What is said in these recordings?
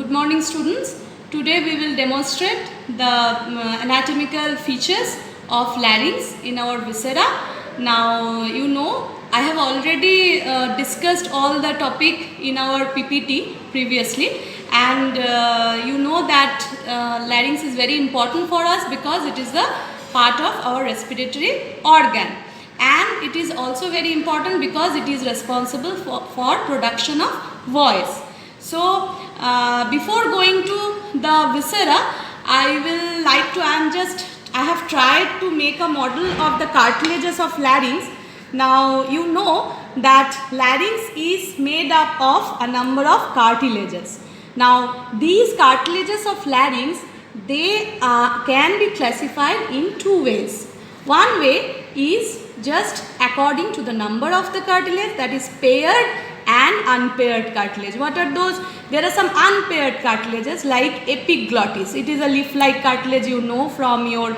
Good morning, students. Today we will demonstrate the anatomical features of larynx in our viscera. Now you know I have already discussed all the topic in our PPT previously, and you know that larynx is very important for us because it is the part of our respiratory organ, and it is also very important because it is responsible for production of voice. So before going to the viscera, I have tried to make a model of the cartilages of larynx. Now you know that larynx is made up of a number of cartilages. Now these cartilages of larynx, they can be classified in two ways. One way is just according to the number of the cartilage, that is paired and unpaired cartilage. What are those? There are some unpaired cartilages like epiglottis. It is a leaf-like cartilage, you know from your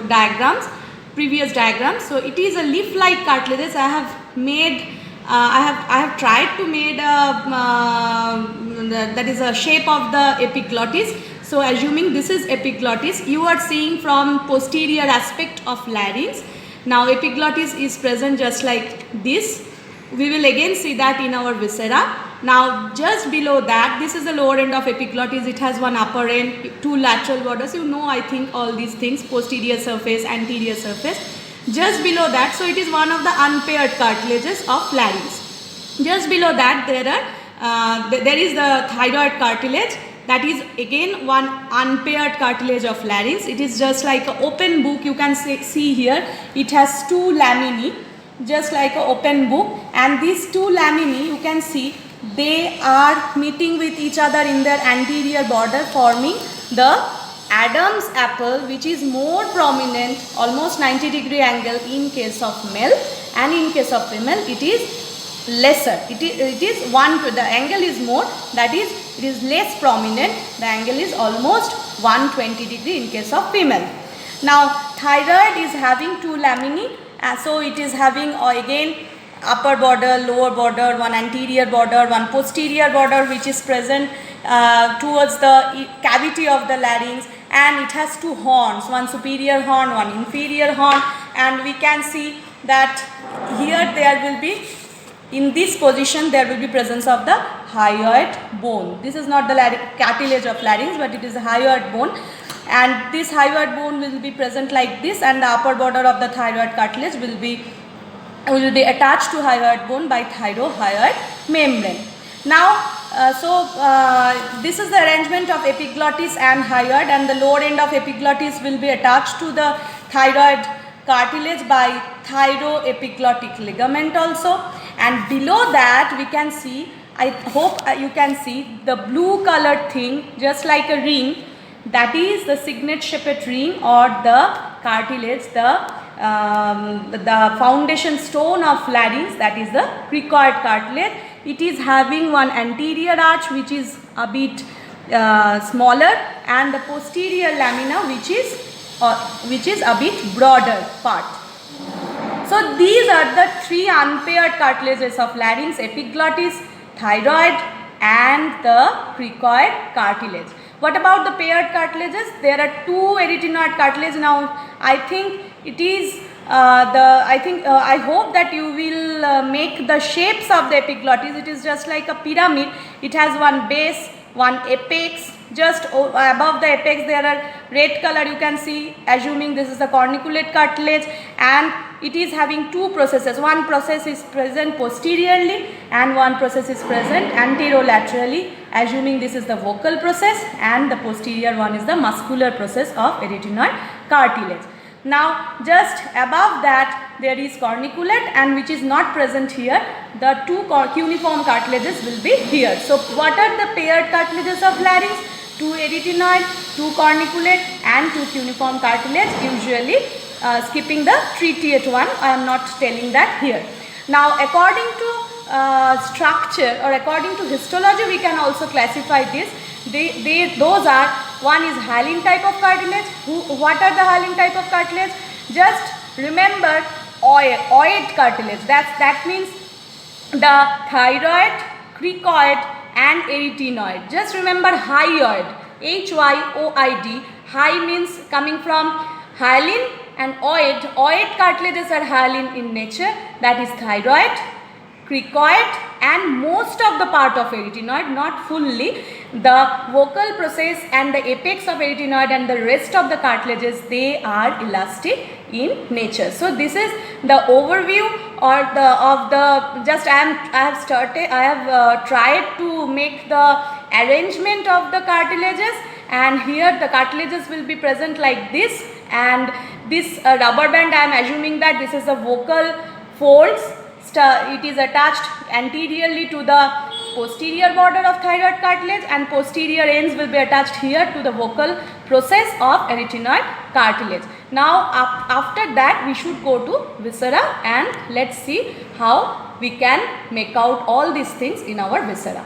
diagrams, previous diagrams. So it is a leaf-like cartilages. I have made, I have tried to make that is a shape of the epiglottis. So assuming this is epiglottis, you are seeing from posterior aspect of larynx. Now epiglottis is present just like this. We will again see that in our viscera. Now just below that, this is the lower end of epiglottis. It has one upper end, two lateral borders. You know, I think all these things, posterior surface, anterior surface. Just below that, so it is one of the unpaired cartilages of larynx. Just below that, there is the thyroid cartilage. That is again one unpaired cartilage of larynx. It is just like an open book. You can see here, it has two laminae, just like an open book, and these two laminae, you can see, they are meeting with each other in their anterior border, forming the Adam's apple, which is more prominent, almost 90-degree angle in case of male, and in case of female it is lesser. It is the angle is more, that is, it is less prominent. The angle is almost 120 degree in case of female. Now thyroid is having two laminae. So it is having again upper border, lower border, one anterior border, one posterior border, which is present towards the cavity of the larynx, and it has two horns, one superior horn, one inferior horn, and we can see that here there will be, in this position there will be presence of the hyoid bone. This is not the cartilage of larynx, but it is a hyoid bone. And this hyoid bone will be present like this, and the upper border of the thyroid cartilage will be attached to hyoid bone by thyrohyoid membrane. Now this is the arrangement of epiglottis and hyoid, and the lower end of epiglottis will be attached to the thyroid cartilage by thyroepiglottic ligament also, and below that we can see, I hope you can see the blue colored thing, just like a ring. That is the signet shaped ring, or the cartilage, the foundation stone of larynx, that is the cricoid cartilage. It is having one anterior arch which is a bit smaller, and the posterior lamina which is a bit broader part. So these are the three unpaired cartilages of larynx: epiglottis, thyroid, and the cricoid cartilage. What about the paired cartilages? There are two arytenoid cartilage. Now I think it is I hope that you will make the shapes of the epiglottis. It is just like a pyramid. It has one base, one apex. Just above the apex there are red color, you can see, assuming this is the corniculate cartilage, and it is having two processes. One process is present posteriorly and one process is present anterolaterally, assuming this is the vocal process, and the posterior one is the muscular process of arytenoid cartilage. Now just above that there is corniculate, and which is not present here. The two cuneiform cartilages will be here. So what are the paired cartilages of larynx? Two arytenoid, two corniculate, and two cuneiform cartilage, usually skipping the tritiate one. I am not telling that here. Now according to structure, or according to histology, we can also classify this. Those are, one is hyaline type of cartilage. What are the hyaline type of cartilage? Just remember oid cartilage. That means the thyroid, cricoid, and arytenoid. Just remember hyoid, H-Y-O-I-D. Hy means coming from hyaline, and oid cartilages are hyaline in nature, that is thyroid, cricoid and most of the part of arytenoid, not fully. The vocal process and the apex of arytenoid and the rest of the cartilages, they are elastic in nature. So this is the overview or I have tried to make the arrangement of the cartilages, and here the cartilages will be present like this, and this rubber band, I am assuming that this is the vocal folds. It is attached anteriorly to the posterior border of thyroid cartilage, and posterior ends will be attached here to the vocal process of arytenoid cartilage. Now after that we should go to viscera, and let's see how we can make out all these things in our viscera.